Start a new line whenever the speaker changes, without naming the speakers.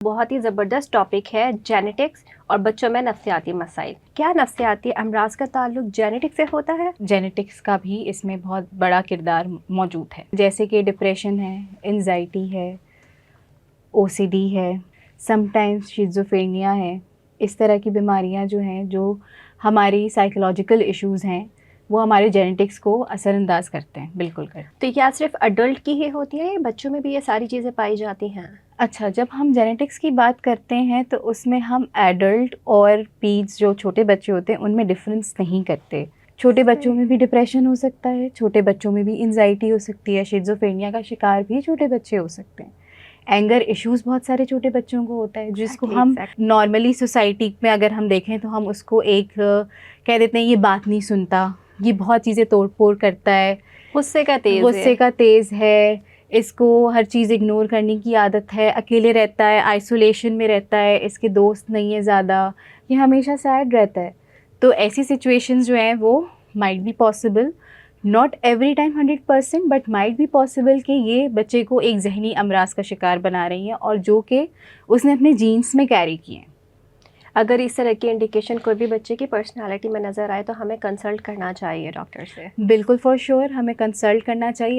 बहुत ही ज़बरदस्त टॉपिक है जेनेटिक्स और बच्चों में नफ्सियाती मसाइल। क्या नफ्सियाती अमराज का ताल्लुक जेनेटिक्स से होता है?
जेनेटिक्स का भी इसमें बहुत बड़ा किरदार मौजूद है, जैसे कि डिप्रेशन है, एंजाइटी है, ओसीडी है, समटाइम्स शिज़ोफ्रेनिया है। इस तरह की बीमारियां जो हैं, जो हमारी साइकोलॉजिकल इश्यूज़ हैं, वो हमारे जेनेटिक्स को असरअंदाज करते हैं, बिल्कुल करते हैं।
तो क्या सिर्फ अडल्ट की ही होती है या बच्चों में भी ये सारी चीज़ें पाई जाती हैं?
अच्छा, जब हम जेनेटिक्स की बात करते हैं तो उसमें हम एडल्ट और पीड्स जो छोटे बच्चे होते हैं उनमें डिफरेंस नहीं करते। छोटे बच्चों में भी डिप्रेशन हो सकता है, छोटे बच्चों में भी एंजाइटी हो सकती है, शिज़ोफ्रेनिया का शिकार भी छोटे बच्चे हो सकते हैं। एंगर इश्यूज़ बहुत सारे छोटे बच्चों को होता है, जिसको हम नॉर्मली सोसाइटी में अगर हम देखें तो हम उसको एक कह देते हैं, ये बात नहीं सुनता, ये बहुत चीज़ें तोड़-फोड़ करता है, गुस्से का तेज़ है, इसको हर चीज़ इग्नोर करने की आदत है, अकेले रहता है, आइसोलेशन में रहता है, इसके दोस्त नहीं है ज़्यादा, ये हमेशा सैड रहता है। तो ऐसी सिचुएशंस जो हैं वो might be possible, not every time 100%, but might be possible कि ये बच्चे को एक ज़हनी अमराज का शिकार बना रही हैं और जो कि उसने अपने जीन्स में कैरी किए हैं।
अगर इस तरह की इंडिकेशन कोई भी बच्चे की पर्सनालिटी में नज़र आए तो हमें कंसल्ट करना चाहिए डॉक्टर से।
बिल्कुल, फॉर श्योर हमें कंसल्ट करना चाहिए।